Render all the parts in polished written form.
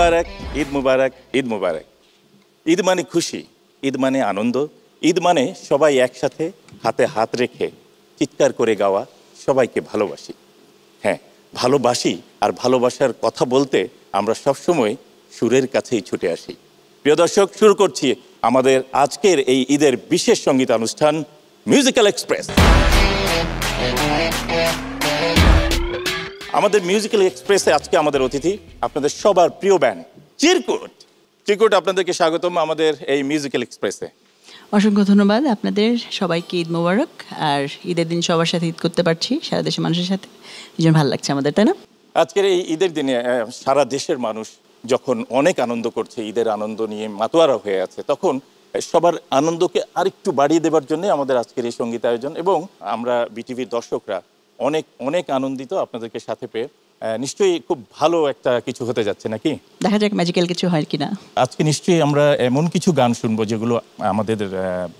মুবারক, ঈদ মুবারক, ঈদ মুবারক। ঈদ মানে খুশি, ঈদ মানে আনন্দ, ঈদ মানে সবাই একসাথে হাতে হাত রেখে চিৎকার করে গাওয়া সবাইকে ভালোবাসি। হ্যাঁ, ভালোবাসি, আর ভালোবাসার কথা বলতে আমরা সবসময় সুরের কাছেই ছুটে আসি। প্রিয় দর্শক, শুরু করছি আমাদের আজকের এই ঈদের বিশেষ সঙ্গীতানুষ্ঠান মিউজিক্যাল এক্সপ্রেস। আমাদের মিউজিক্যাল এক্সপ্রেসে আজকে আমাদের অতিথি আপনাদের সবার প্রিয় ব্যান্ড চিরকুট। চিরকুট, আপনাদেরকে স্বাগতম আমাদের এই মিউজিক্যাল এক্সপ্রেসে। অসংখ্য ধন্যবাদ আপনাদের সবাইকে। ঈদ মোবারক। আর ঈদের দিন সবার সাথে ঈদ করতে পারছি, সারা দেশের মানুষের সাথে, ভীষণ ভালো লাগছে আমাদের, তাই না? আজকের এই ঈদের দিনে সারা দেশের মানুষ যখন অনেক আনন্দ করছে, ঈদের আনন্দ নিয়ে মাতোয়ারা হয়ে আছে, তখন সবার আনন্দকে আরেকটু বাড়িয়ে দেওয়ার জন্য আমাদের আজকের এই সঙ্গীত আয়োজন। এবং আমরা বিটিভির দর্শকরা অনেক অনেক আনন্দিত আপনাদেরকে সাথে পেয়ে। নিশ্চয়ই খুব ভালো একটা কিছু হতে যাচ্ছে, নাকি? দেখা যাক ম্যাজিক্যাল কিছু হয় কিনা। আজকে নিশ্চয়ই আমরা এমন কিছু গান শুনবো যেগুলো আমাদের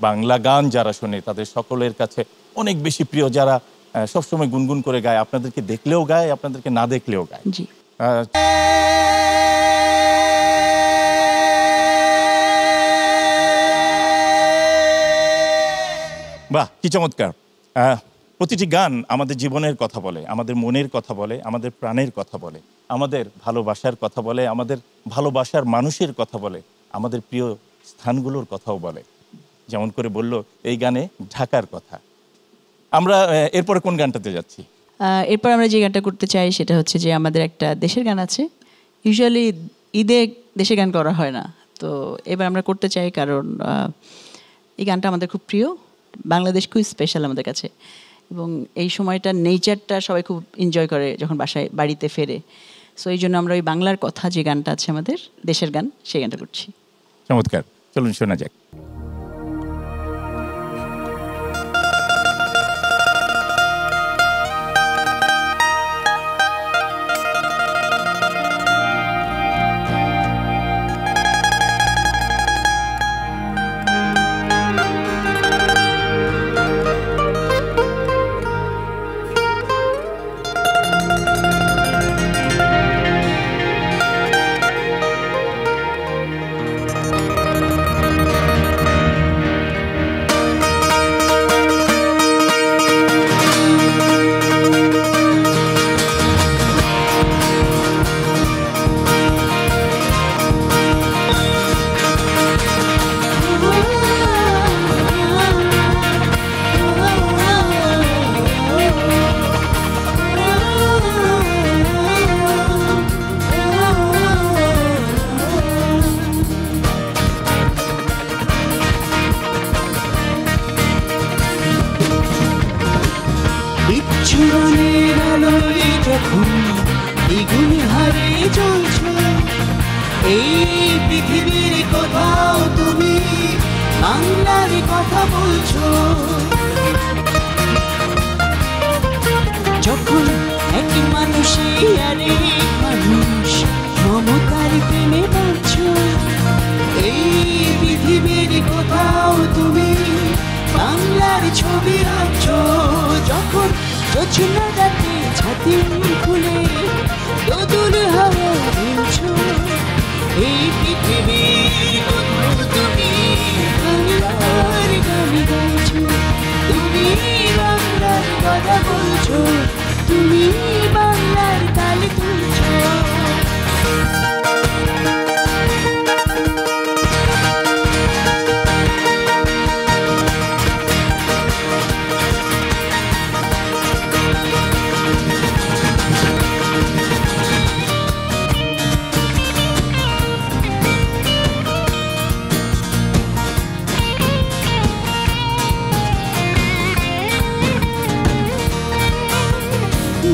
বাংলা গান যারা শোনে তাদের সকলের কাছে অনেক বেশি প্রিয়, যারা সবসময় গুনগুন করে গায়, আপনাদেরকে দেখলেও গায়, আপনাদেরকে না দেখলেও গায়। জি। বাহ, কি চমৎকার! প্রতিটি গান আমাদের জীবনের কথা বলে, আমাদের মনের কথা বলে, আমাদের প্রাণের কথা বলে, আমাদের ভালোবাসার কথা বলে, আমাদের ভালোবাসার মানুষের কথা বলে, আমাদের প্রিয় স্থানগুলোর কথাও বলে। যেমন করে বলল এই গানে ঢাকার কথা। আমরা এরপরে কোন গানটাতে যাচ্ছি? এরপর আমরা যে গানটা করতে চাই সেটা হচ্ছে যে আমাদের একটা দেশের গান আছে। ইউজুয়ালি ঈদে দেশের গান করা হয় না, তো এবার আমরা করতে চাই, কারণ এই গানটা আমাদের খুব প্রিয়। বাংলাদেশ খুব স্পেশাল আমাদের কাছে, এবং এই সময়টা নেচারটা সবাই খুব এনজয় করে যখন বাড়িতে ফেরে। সো এই জন্য আমরা ওই বাংলার কথা যে গানটা আছে আমাদের দেশের গান, সেই গানটা করছি। চমৎকার, চলুন শোনা যাক।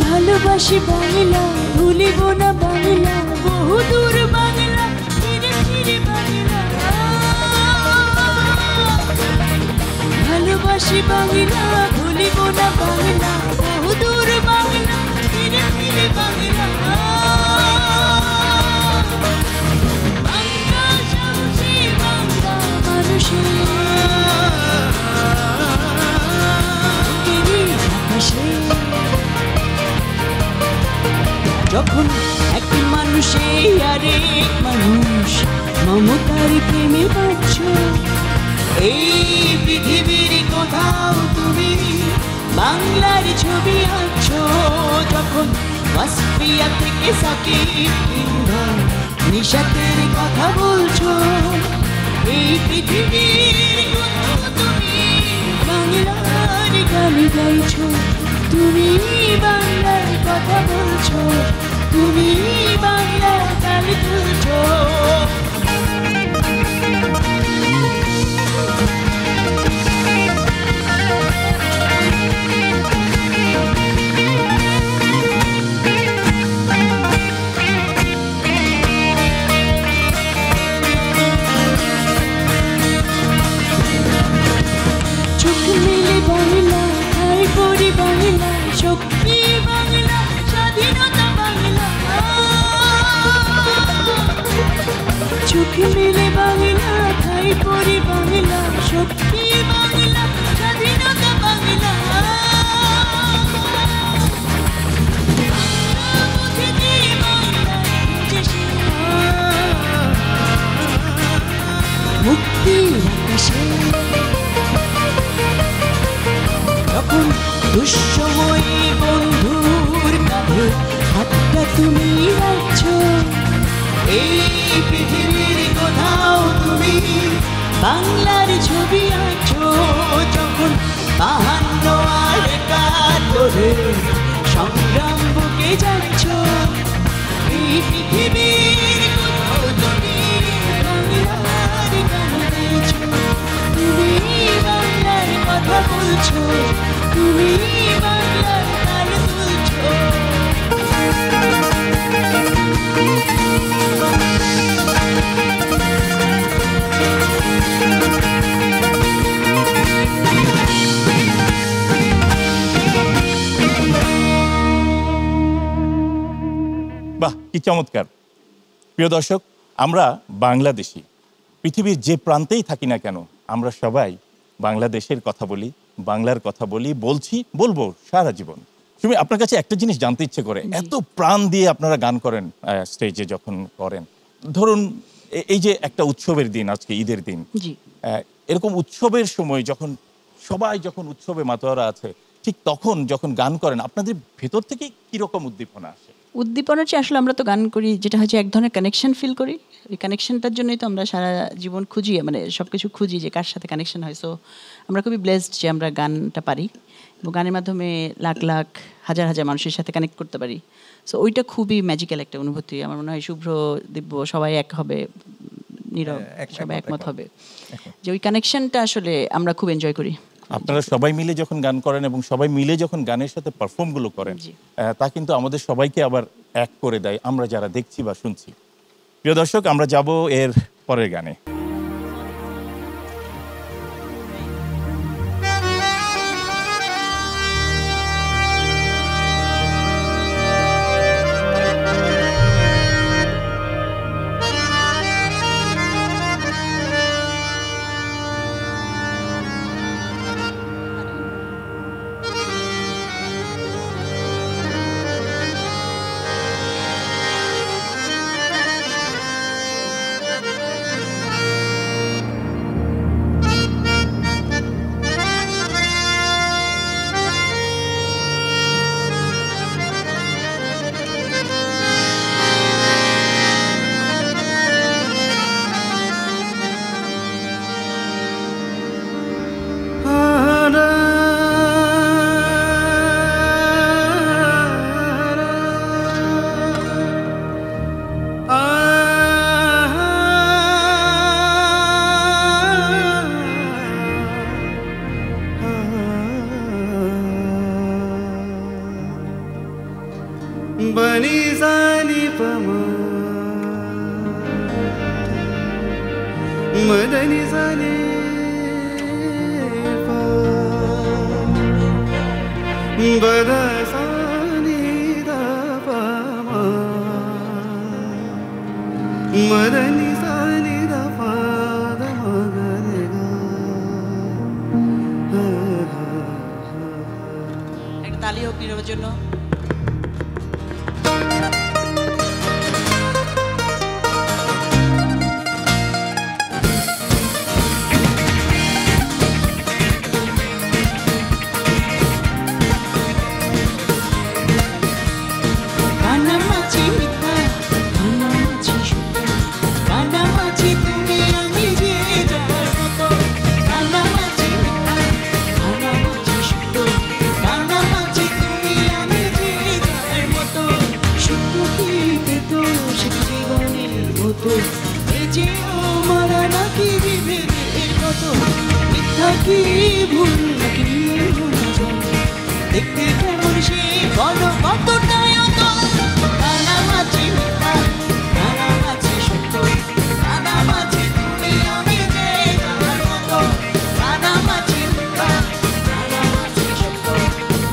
ভালোবাসি বাংলা, ভুলিব না বাংলা, বহুদূর বাংলা, ফিরে ফিরে বাংলা। ভালোবাসি বাংলা, ভুলিব না বাংলা, বহুদূর বাংলা, ফিরে ফিরে বাংলা। বাংলা শামসি, বাংলা মানুষের আকাশে। যখন এক মানুষে আরেক মমতার প্রেমে বাঁচছ। এই পৃথিবীর কোথাও তুমি বাংলার ছবি আঁকছো, যখন মাসফিয়া থেকে সাকিব কিংবা নিশাতের কথা বলছো। এই পৃথিবীর কোথাও তুমি বাংলার গান গাইছো, তুমি বাংলার কথা বলছো, তুমি বাংলার গান তুলছো। চোখ মেলে বাংলা, ঠাই পড়ি বাংলা, শক্তি বাংলা, স্বাধীনতা বাংলা। চোখ মেলে বাংলা, ঠাই পড়ি বাংলা, শক্তি বাংলা, স্বাধীনতা বাংলা। মুক্তির আকাশে যখন দুঃসময়ে বন্ধুর কাঁধে হাতটা তুমি রাখছো। এই পৃথিবীর কোথাও তুমি বাংলার ছবি আঁকছো, যখন ৫২ আর ৭১ সংগ্রাম বুকে যাচ্ছ। এই পৃথিবীর কোথাও তুমি বাংলার গান গাইছো, তুমি বাংলার কথা বলছো, তুমি বাংলার গান তুলছো। বাহ, কি চমৎকার। প্রিয় দর্শক, আমরা বাংলাদেশি, পৃথিবীর যে প্রান্তেই থাকি না কেন আমরা সবাই বাংলাদেশের কথা বলি, বাংলার কথা বলি, বলবো সারা জীবন। তুমি আপনার কাছে একটা জিনিস জানতে ইচ্ছে করে, এত প্রাণ দিয়ে আপনারা গান করেন স্টেজে যখন করেন, ধরুন এই যে একটা উৎসবের দিন, আজকে ঈদের দিন, জি। এরকম উৎসবের সময় যখন সবাই উৎসবে মাতোয়ারা আছে, ঠিক তখন যখন গান করেন আপনাদের ভেতর থেকে কিরকম উদ্দীপনা আসে? উদ্দীপনার চেয়ে আসলে আমরা তো গান করি যেটা হচ্ছে এক ধরনের কানেকশন ফিল করি। ওই কানেকশনটার জন্যই তো আমরা সারা জীবন খুঁজি, মানে সব কিছু খুঁজি যে কার সাথে কানেকশন হয়। সো আমরা খুবই ব্লেসড যে আমরা গানটা পারি এবং গানের মাধ্যমে লাখ লাখ হাজার হাজার মানুষের সাথে কানেক্ট করতে পারি। সো ওইটা খুবই ম্যাজিক্যাল একটা অনুভূতি। আমার মনে হয় শুভ্র, দিব্য সবাই এক হবে, নীরব সবাই একমত হবে যে ওই কানেকশনটা আসলে আমরা খুব এনজয় করি। আপনারা সবাই মিলে যখন গান করেন এবং সবাই মিলে যখন গানের সাথে পারফর্মগুলো করেন, তা কিন্তু আমাদের সবাইকে আবার এক করে দেয়, আমরা যারা দেখছি বা শুনছি। প্রিয় দর্শক, আমরা যাব এর পরের গানে। बनी जानी पमा मदनी जाने पा बदा सानी दा पमा मदनी सानी दा पा दा मगरे गा। একটা তালি হোক নীরবের জন্য। যেও মারা নাকি বিভেদের কত মিথ্যা কি ভুল নাকি দেখতে কেমন সে বলো কতটাই অতল কানামাছি মিথ্যা কানামাছি সত্য কানামাছি তুমি আমি যে যার মতো কানামাছি মিথ্যা কানামাছি সত্য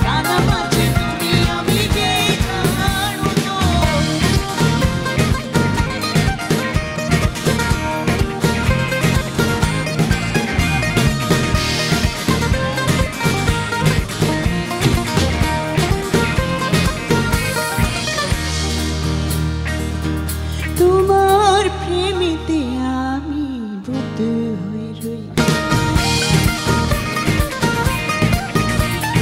কানামাছি তুমি আমি যে যার মতো তোমার প্রেমেতে আমি বদ্ধ হয়ে রই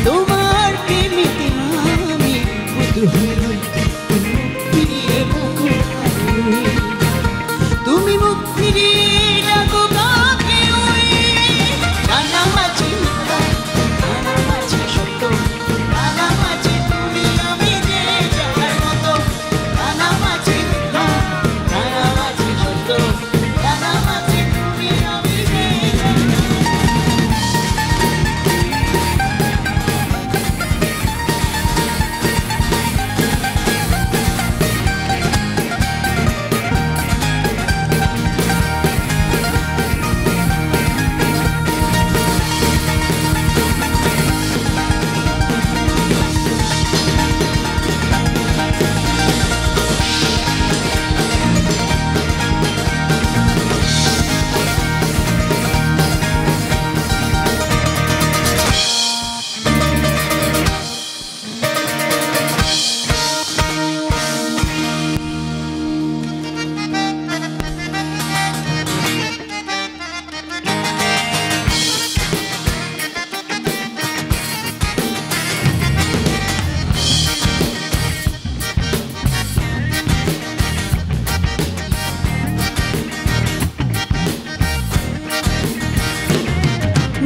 তোমার প্রেমেতে আমি বদ্ধ হয়ে রই ফিরিয়ে মুখ তুমি মুখ ফিরিয়ে ডাকো কাকে ওই কানামাছি মিথ্যা কানামাছি সত্য কানামাছি তুমি আমি যে যার মতো কানামাছি মিথ্যা কানামাছি সত্য কানামাছি তুমি আমি যে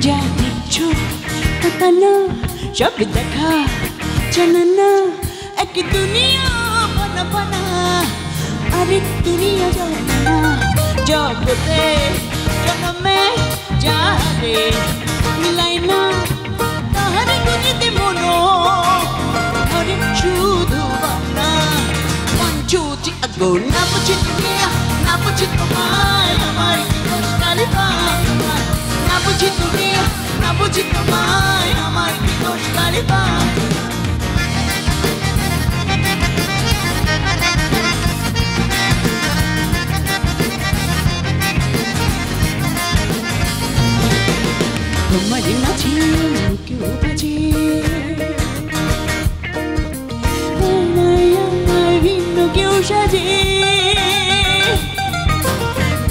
যা দেখছো তা না সব দেখা জানা না এক দুনিয়া বানা বানা আরেক দুনিয়া জানা না জগতে জন্মে যারে মিলাই না তাহার গুণিতে মনো হরে শুধু বানা পঞ্চুটি আগুন না বুঝি দুনিয়া না বুঝি তোমায় আমার কি কষ্টালি বাবা না বুঝি দুনিয়া না বুঝি তোমায় আমার কি কষ্টালি বাবা তোমার নাচি কেউ বাজে আমার ভিন্ন কেউ সাজে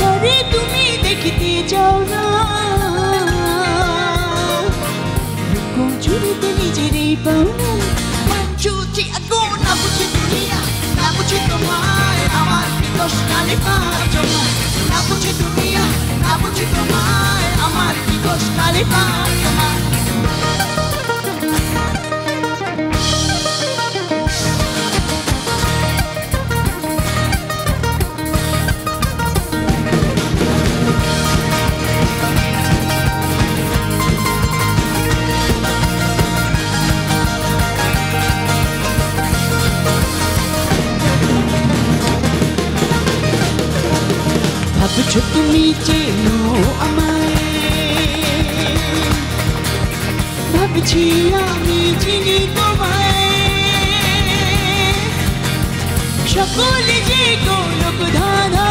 তবে তুমি দেখিতে চাও না জুড়িতে নিজেরই পাও না পাঞ্চুটি আগুন না বুঝি দুনিয়া না বুঝি তোমায় আমার কি কষ্টালি বাবা না বুঝি দুনিয়া না বুঝি তোমায় আমার কি কষ্টালি বাবা ভাবছো তুমি চেনো আমায় ভাবছি আমি চিনি তোমায় সকলে যে গোলক ধারা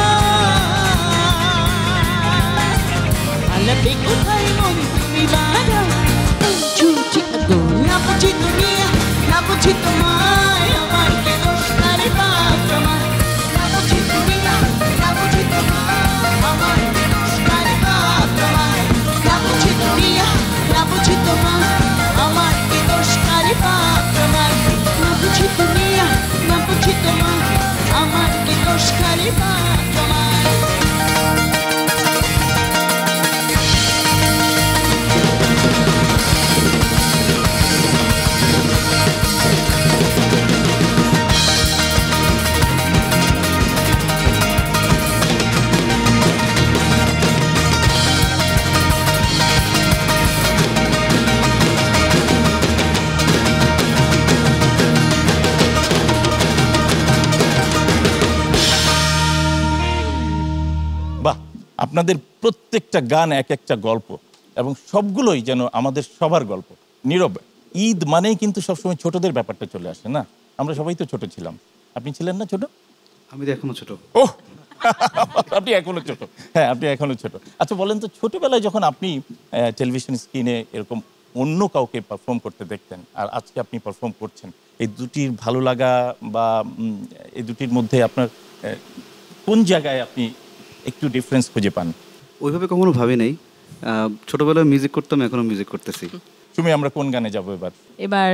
আলাপে কোথায় মন তুমি বাধা ছুটি আগুন না বুঝি দুনিয়া না বুঝি তোমায় আমার কি কষ্টালি বাবা না বুঝি দুনিয়া না বুঝি তোমায় আমার কি কষ্টালি বাবা না বুঝি দুনিয়া না বুঝি তোমায় আমার কি কষ্টালি বাবা না বুঝি দুনিয়া না বুঝি তোমায় আমার কি কষ্টালি বাবা আপনাদের প্রত্যেকটা গান এক একটা গল্প, এবং সবগুলোই যেন আমাদের সবার গল্প। নীরব, ঈদ মানেই কিন্তু সবসময় ছোটদের ব্যাপারটা চলে আসে না? আমরা সবাই তো ছোট ছিলাম, আপনি ছিলেন না ছোট? আমি তো এখনো ছোট। ওহ আপনি এখনো ছোট, হ্যাঁ আপনি এখনো ছোট। আচ্ছা বলেন তো, ছোটবেলায় যখন আপনি টেলিভিশন স্ক্রিনে এরকম অন্য কাউকে পারফর্ম করতে দেখতেন আর আজকে আপনি পারফর্ম করছেন, এই দুটির ভালো লাগা বা এই দুটির মধ্যে আপনার কোন জায়গায় আপনি একটু ডিফারেন্স খুঁজে পান? ওইভাবে কখনো ভাবি নাই। ছোটবেলায় মিউজিক করতাম, এখনো মিউজিক করতেছি। তুমি আমরা কোন গানে যাবো এবার? এবার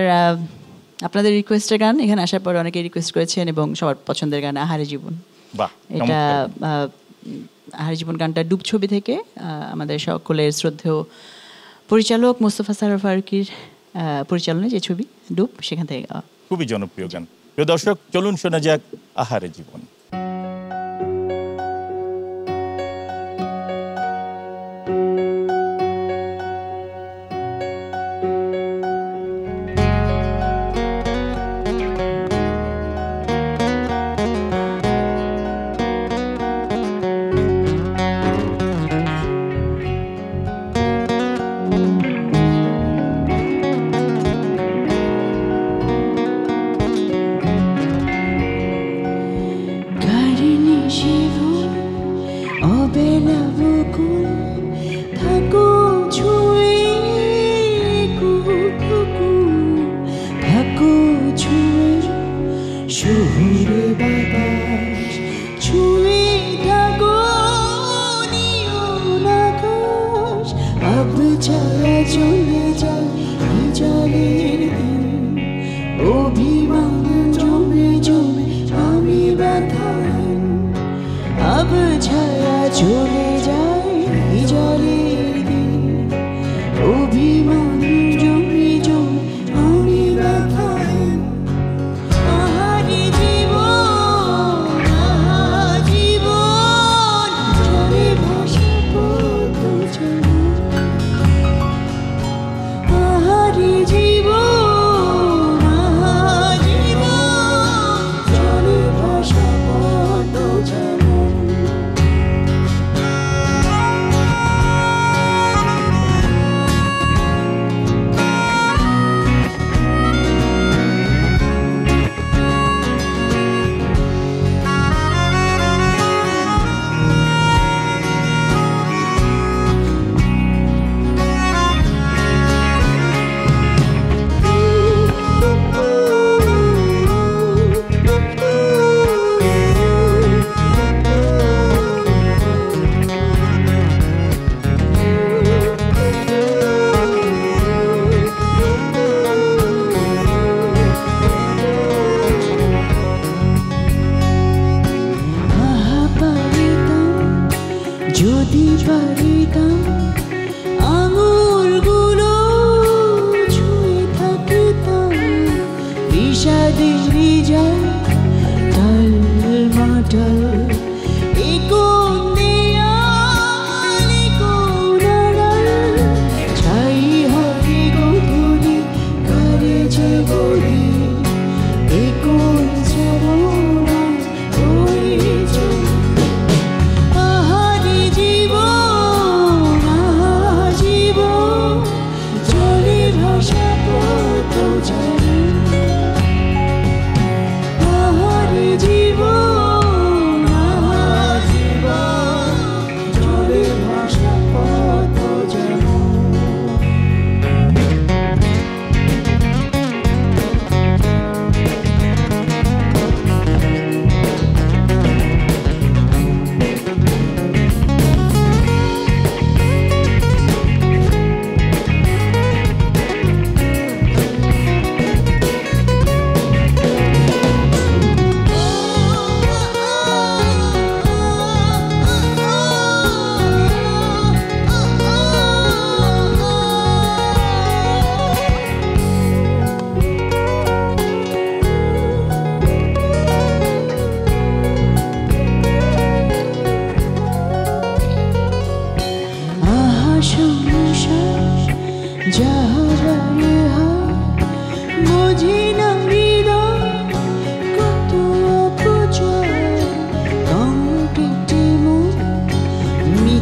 আপনাদের রিকোয়েস্টের গান, এখানে আসার পর অনেকে রিকোয়েস্ট করেছেন এবং সবার পছন্দের গান আহারে জীবন। বাহ, এটা আহারে জীবন গানটা ডুব ছবি থেকে, আমাদের সকলের শ্রদ্ধেয় পরিচালক মোস্তফা সরোয়ার ফারুকীর পরিচালনায় যে ছবি ডুব, সেখান থেকে গাওয়া। খুবই জনপ্রিয় গান। প্রিয় দর্শক, চলুন শোনা যাক আহারে জীবন।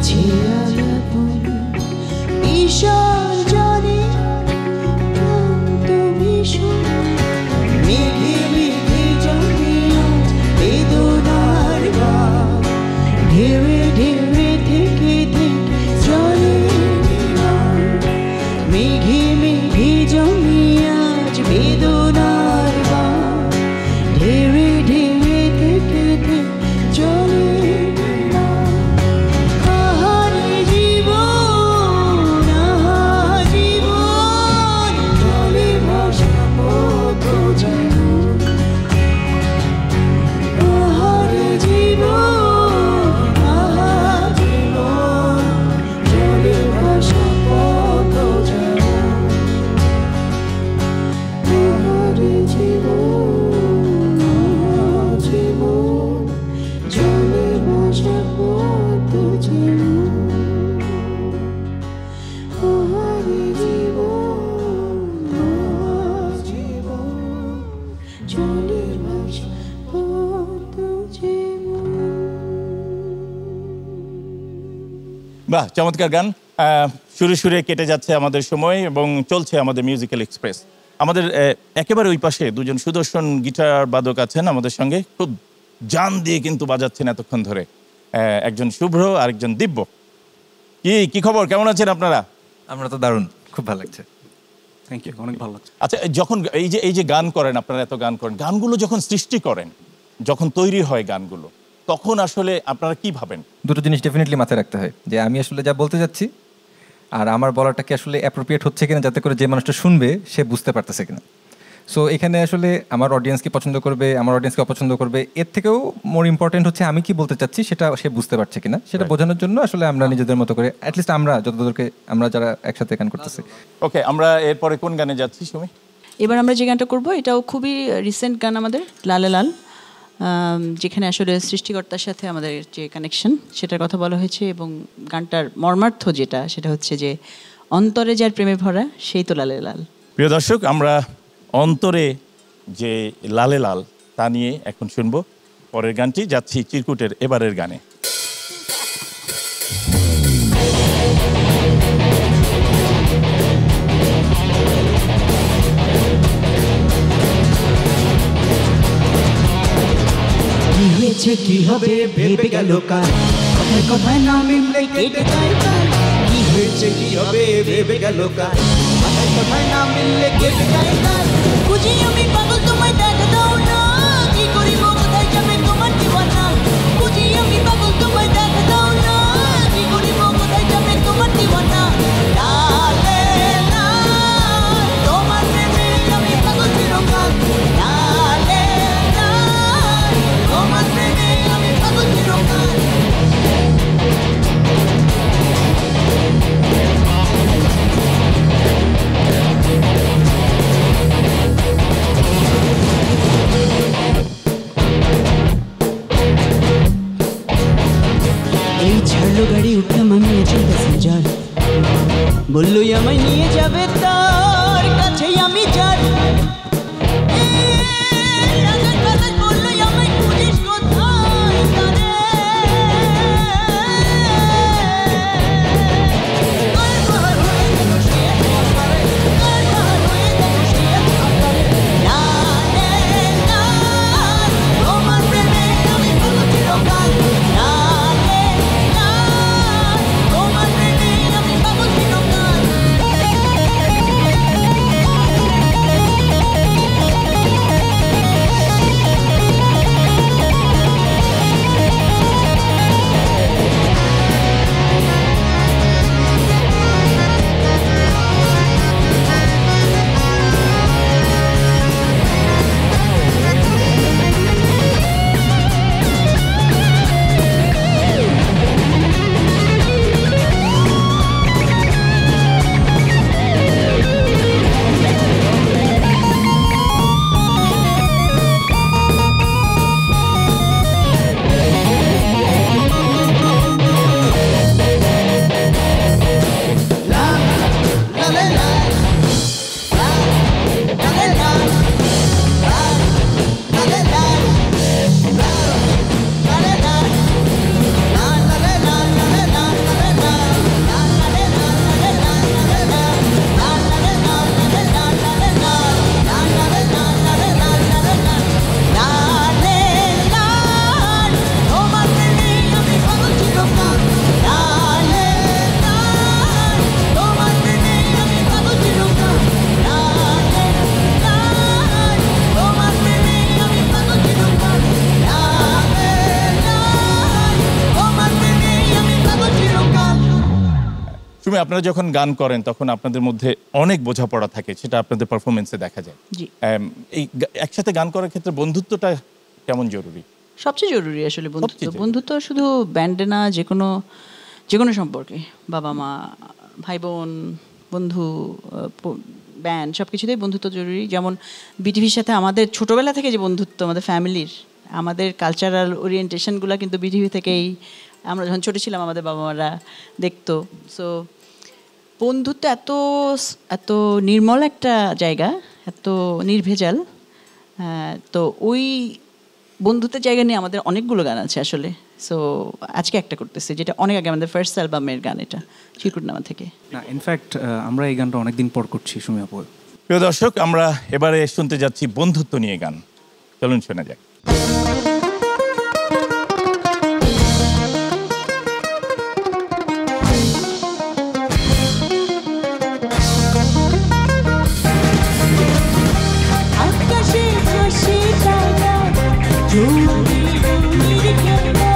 ছেঁড়া বাবুল ঈশ্বর জানে ক্লান্ত ভীষণ মেঘে মেঘে জমে আজ বেদনার গান ঢেউয়ে ঢেউয়ে থেকে থেকে চলে বিমান মেঘে মেঘে জমে আজ বেদনার গান ঢেউয়ে ঢেউয়ে থেকে থেকে চলে বিমান আহারে জীবন আহা জীবন জলে ভাসা পথ যেমন আহারে জীবন আহা জীবন জলে ভাসা পথ যেমন আহারে জীবন আহা জীবন জলে ভাসা পথ যেমন আহারে জীবন আহা জীবন জলে ভাসা পথ যেমন বাহ, চমৎকার গান। সুরে সুরে কেটে যাচ্ছে আমাদের সময় এবং চলছে আমাদের মিউজিক্যাল এক্সপ্রেস। আমাদের একেবারে ওই পাশে দুজন সুদর্শন গিটার বাদক আছেন আমাদের সঙ্গে, খুব জান দিয়ে কিন্তু বাজাচ্ছেন এতক্ষণ ধরে। একজন শুভ্র, আরেকজন দিব্য। কি খবর, কেমন আছেন আপনারা? আমরা তো দারুণ, খুব ভালো লাগছে। থ্যাংক ইউ, অনেক ভালো লাগছে। আচ্ছা, যখন এই যে গান করেন, আপনারা এত গান করেন, গানগুলো যখন সৃষ্টি করেন, যখন তৈরি হয় গানগুলো, তখন আসলে আপনারা কি ভাবেন? দুটো জিনিস ডেফিনেটলি মাথায় রাখতে হয়, যে আমি আসলে যা বলতে যাচ্ছি আর আমার বলাটা কি আসলে অ্যাপ্রোপ্রিয়েট হচ্ছে কিনা, যাতে করে যে মানুষটা শুনবে সে বুঝতে পারতেছে কিনা। সো এখানে আসলে আমার অডিয়েন্স কি পছন্দ করবে, আমার অডিয়েন্সকে অপছন্দ করবে, এর থেকেও মোর ইম্পর্টেন্ট হচ্ছে আমি কি বলতে চাচ্ছি সেটা সে বুঝতে পারছে কিনা, সেটা বোঝানোর জন্য আসলে আমরা নিজেদের মতো করে, অ্যাটলিস্ট আমরা যতদূরকে আমরা যারা একসাথে গান করতেছি। ওকে, আমরা এরপরে কোন গানে যাচ্ছি সুমি? এবার আমরা যে গানটা করব এটাও খুবই রিসেন্ট গান আমাদের, লালে লাল, যেখানে আসলে সৃষ্টিকর্তার সাথে আমাদের যে কানেকশন সেটার কথা বলা হয়েছে, এবং গানটার মর্মার্থ যেটা সেটা হচ্ছে যে অন্তরে যার প্রেমে ভরা সেই তো লালে লাল। প্রিয় দর্শক, আমরা অন্তরে যে লালে লাল তা নিয়ে এখন শুনবো পরের গানটি। যাচ্ছি চিরকুটের এবারের গানে। কি হয়েছে কি হবে ভেবে গেল কার কথায় কথায় না মিললে কেটে যায় কার কি হয়েছে কি হবে ভেবে গেল কার কথায় কথায় না মিললে কেটে যায় কার বুঝি আমি পাগল তোমায় দেখা দাও না কি করিব কোথায় যাবে তোমার দিওয়ানা বুঝি আমি পাগল তোমায় দেখা দাও না কি করিব কোথায় যাবে তোমার দিওয়ানা লালে লাল তোমার প্রেমে আমি পাগল চিরকাল লালে লাল তোমার প্রেমে আমি পাগল চিরকাল এই ছাড়লো গাড়ি উঠলাম আমি আছি প্যাসেঞ্জার বললো আমায় নিয়ে যাবে তার কাছেই আমি যার বললো আমায় খুঁজিস কোথায় তারে তোমার প্রেমে আমি পাগল চিরকাল লালে লাল তোমার প্রেমে আমি পাগল চিরকাল তুমি আপনারা যখন গান করেন তখন আপনাদের মধ্যে অনেক বোঝাপড়া থাকে, সেটা আপনাদের পারফরমেন্সে দেখা যায়। জি। এই একসাথে গান করার ক্ষেত্রে বন্ধুত্বটা কেমন জরুরি? সবচেয়ে জরুরি আসলে বন্ধুত্ব। সবচেয়ে জরুরি। বন্ধুত্ব শুধু ব্যান্ডে না, যে কোনো সম্পর্কে, বাবা মা, ভাই বোন, বন্ধু, ব্যান্ড, সব কিছুতেই বন্ধুত্ব জরুরি। যেমন বিটিভির সাথে আমাদের ছোটোবেলা থেকে যে বন্ধুত্ব, আমাদের ফ্যামিলির, আমাদের কালচারাল ওরিয়েন্টেশনগুলো কিন্তু বিটিভি থেকেই, আমরা যখন ছোটো ছিলাম আমাদের বাবা মারা দেখতো। সো বন্ধুত্ব এত এত নির্মল একটা জায়গা, এত নির্ভেজাল। তো ওই বন্ধুত্বের জায়গা নিয়ে আমাদের অনেকগুলো গান আছে আসলে। সো আজকে একটা করতেছি, যেটা অনেক আগে, আমাদের ফার্স্ট অ্যালবামের গান, এটা চিরকুটনামা থেকে। না, ইনফ্যাক্ট আমরা এই গানটা অনেকদিন পর করছি সুমি আপু। প্রিয় দর্শক, আমরা এবারে শুনতে যাচ্ছি বন্ধুত্ব নিয়ে গান। চলুন শোনা যাক। আকাশে ভাসে তারা, জোয়ারে রঙের খেলা,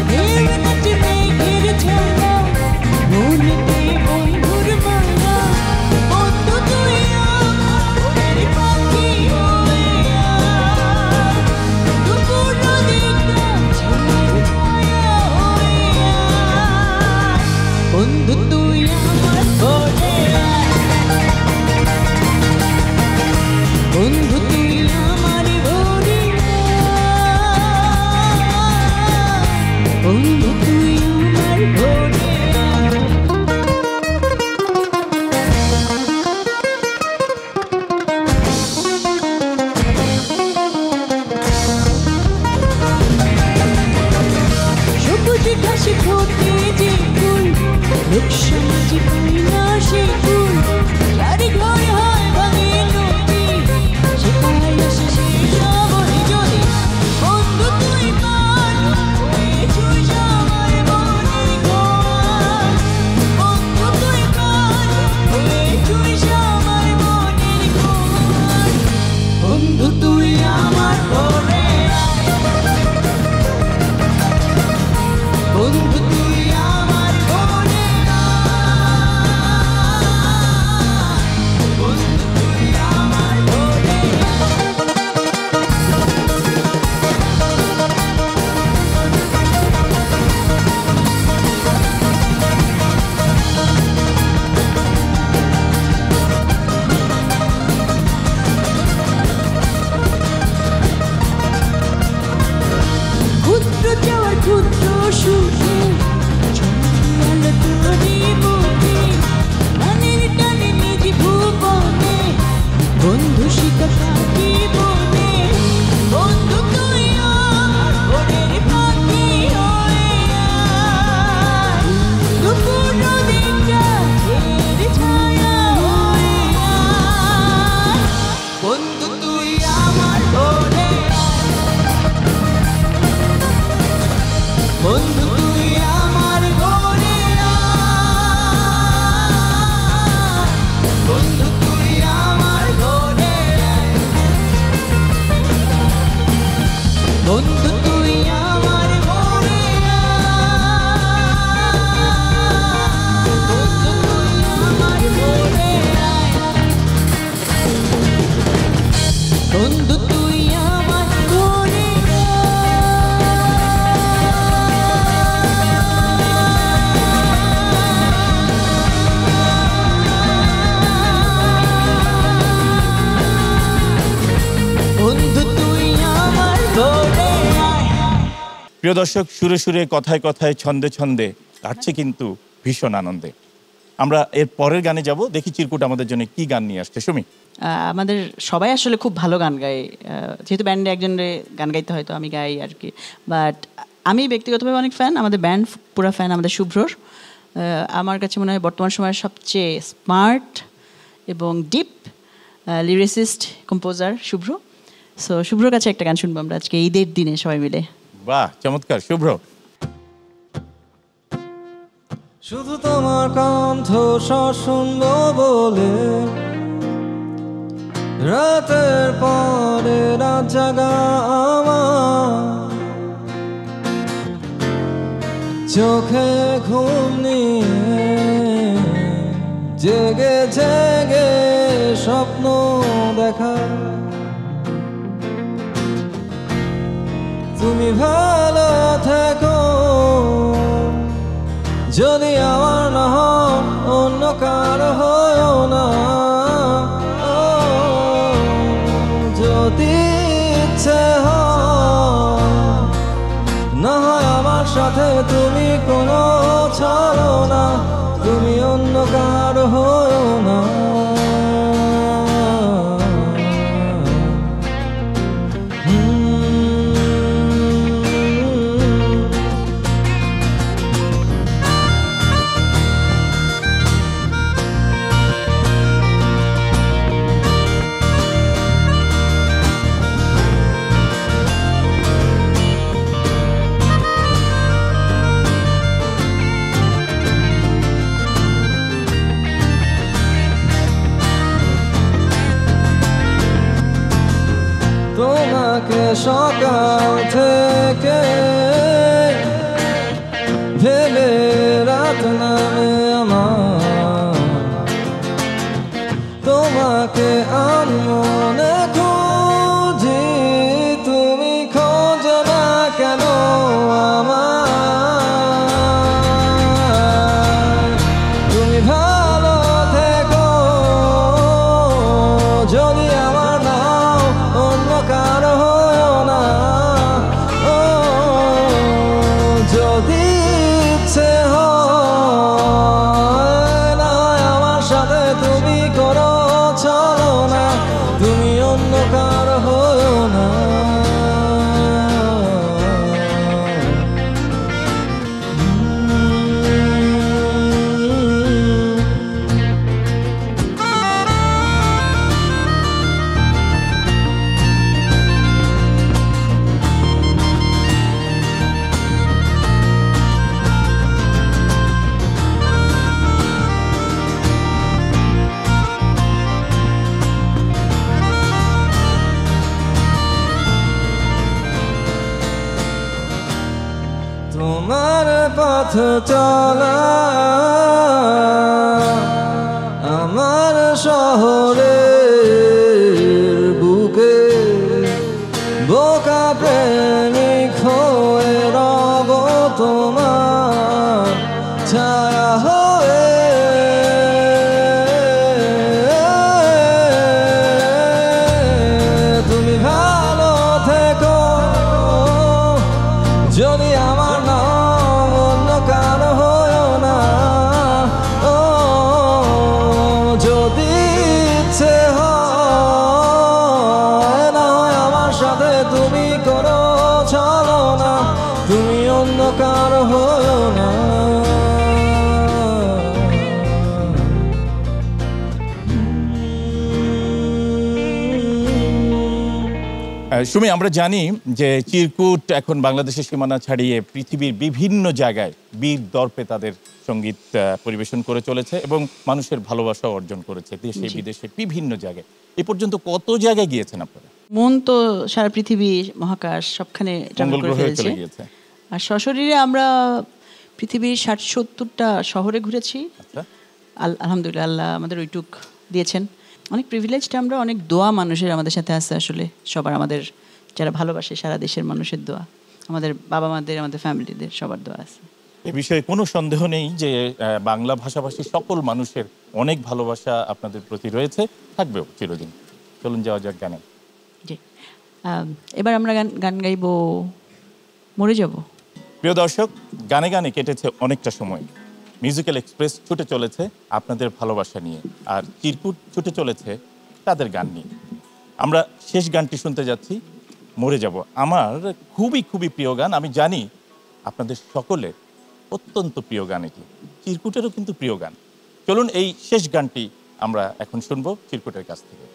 ঢেউ নাচে মেঘের ছায়া, মনেতে বন্ধুর মায়া। বন্ধু তুই আমার পাখি হয়ে আয়, দুপুর নদীটা ঝিলের ছায়া হয়ে আয়। বন্ধু তুই আমার ঘরে আয়, বন্ধু তুই আমার ঘরে আয়, বন্ধু তুই আমার ঘরে আয়। সবুজ ঘাসে ফোটে যে ফুল, লোকসমাজে পাই না সে ফুল, যারি ঘরে হয় ভাঙে নদী, সে পায় আসে সে সবরি যদি। বন্ধু তুই পার হয়ে ছুঁইস আমার মনের ঘর, বন্ধু তুই পার হয়ে ছুঁইস আমার মনের ঘর। বন্ধু তুই আমার ঘরে আয়, বন্ধু তুই আমার ঘরে আয়, বন্ধু তুই আমার ঘরে ক্ষুদ্র যাওয়ার ক্ষুদ্র সুখে চঞ্চল তোরে বুকে, প্রাণের টানে নিজ ভুবনে, বন্ধু শিখা থাকি বনে। বন্ধু তুই আমার ঘরের পাখি হয়ে আয়, দুপুর নদীটা ঝিলের ছায়া হয়ে আয়। বন্ধু তুই আমার ঘরে আয়, বন্ধু তুই আমার ঘরে আয়, বন্ধু তুই আমার ঘরে আয়, বন্ধু তুই আমার ঘরে আয়, বন্ধু তুই আমার ঘরে আয়, বন্ধু তুই আমার ঘরে আয়। প্রিয় দর্শক, সুরে সুরে, কথায় কথায়, ছন্দে ছন্দে কাটছে কিন্তু ভীষণ আনন্দে। আমরা এর পরের গানে যাব, দেখি চিরকুট আমাদের জন্য কি গান নিয়ে আসছে। সুমি, আমাদের সবাই আসলে খুব ভালো গান গায়, যেহেতু ব্যান্ডে একজনের গান গাইতে হয়, তো আমি গাই আর কি। বাট আমি ব্যক্তিগতভাবে অনেক ফ্যান, আমাদের ব্যান্ড পুরা ফ্যান আমাদের শুভ্রর। আমার কাছে মনে হয় বর্তমান সময়ের সবচেয়ে স্মার্ট এবং ডিপ লিরিসিস্ট কম্পোজার শুভ্র। সো শুভ্রর কাছে একটা গান শুনবো আমরা আজকে ঈদের দিনে সবাই মিলে। বাহ, চমৎকার। শুভ্র, শুধু তোমার কণ্ঠ শুনবো বলে রাতের পরে রাত জাগা আমার, চোখে ঘুম নিয়ে জেগে জেগে স্বপ্ন দেখা। তুমি ভালো থেকো, যদি আমার না হও অন্য কারো হয়ও না। যদি ইচ্ছে হয় না হয় আমার সাথে তুমি কোনো ছাড়ো না, তুমি অন্য কারো হয়ও না। তোমাকে সকাল থেকে ভেবে রাত নামে আমার, তোমাকে আমি মনে খুঁজি, তুমি খোঁজো না কেন আমার। তুমি ভালো থেকো, যদি আমার নাও অন্য কারো হয়ও না। যদি ইচ্ছে হয় না আমার সাথে তুমি করো চলো না, তুমি অন্য কারো হয়ও না। তোমার পথ চলা আমার শহরের বুকে, বোকা প্রেমিক হয়ে রব তোমার ছায়া হয়ে। তুমি ভালো থেকো, যদি আমার নাম অন্য কারো হয়ও না। যদি ইচ্ছে হয় না হয় আমার সাথে তুমি করো চলো না, তুমি অন্য কারো হয়ও না। সুমি, আমরা জানি যে চিরকুট এখন বাংলাদেশের সীমানা ছাড়িয়ে পৃথিবীর বিভিন্ন জায়গায় বীর দর্পে তাদের সঙ্গীত পরিবেশন করে চলেছে এবং মানুষের ভালোবাসা অর্জন করেছে দেশে বিদেশে বিভিন্ন জায়গায়। এ পর্যন্ত কত জায়গায় গিয়েছেন আপনারা? মন তো সারা পৃথিবী, মহাকাশ সবখানে ট্রাভেল মঙ্গল করে গ্রহে ফেলেছে। চলে গিয়েছে। আর সশরীরে আমরা পৃথিবীর 60-70টা শহরে ঘুরেছি। আচ্ছা, আলহামদুলিল্লাহ, আল্লাহ আমাদের ওইটুক দিয়েছেন। অনেক প্রিভিলেজড আমরা, অনেক দোয়া মানুষের আমাদের সাথে আছে আসলে, সবার, আমাদের যারা ভালোবাসে সারা দেশের মানুষের দোয়া, আমাদের বাবা মাদের, আমাদের ফ্যামিলিদের সবার দোয়া আছে। এ বিষয়ে কোনো সন্দেহ নেই যে বাংলা ভাষাভাষী সকল মানুষের অনেক ভালোবাসা আপনাদের প্রতি রয়েছে, থাকবেও চিরদিন। চলুন যাওয়া যাক গানে। জি, এবার আমরা গান গাইব মরে যাব। প্রিয় দর্শক, গানে গানে কেটেছে অনেকটা সময়। মিউজিক্যাল এক্সপ্রেস ছুটে চলেছে আপনাদের ভালোবাসা নিয়ে, আর চিরকুট ছুটে চলেছে তাদের গান নিয়ে। আমরা শেষ গানটি শুনতে যাচ্ছি, মরে যাব। আমার খুবই খুবই প্রিয় গান, আমি জানি আপনাদের সকলের অত্যন্ত প্রিয় গান এটি, চিরকুটেরও কিন্তু প্রিয় গান। চলুন এই শেষ গানটি আমরা এখন শুনবো চিরকুটের কাছ থেকে।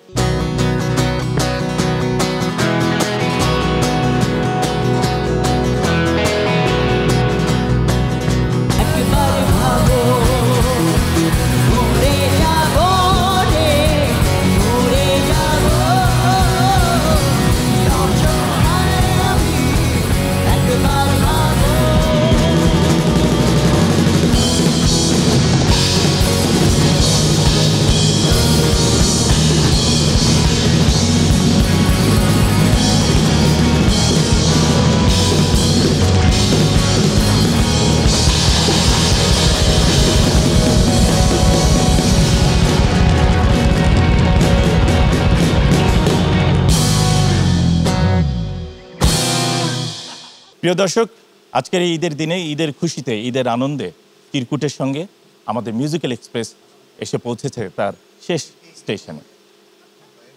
প্রিয় দর্শক, আজকের এই ঈদের দিনে, ঈদের খুশিতে, ঈদের আনন্দে চিরকুটের সঙ্গে আমাদের মিউজিক্যাল এক্সপ্রেস এসে পৌঁছেছে তার শেষ স্টেশনে।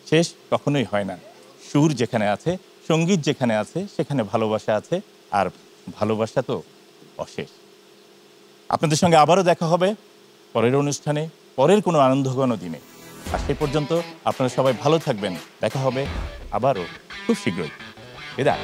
শেষ কখনোই হয় না। সুর যেখানে আছে, সঙ্গীত যেখানে আছে, সেখানে ভালোবাসা আছে, আর ভালোবাসা তো অশেষ। আপনাদের সঙ্গে আবারও দেখা হবে পরের অনুষ্ঠানে, পরের কোনো আনন্দঘন দিনে। আর সেই পর্যন্ত আপনারা সবাই ভালো থাকবেন। দেখা হবে আবারও খুব শীঘ্রই। বিদায়।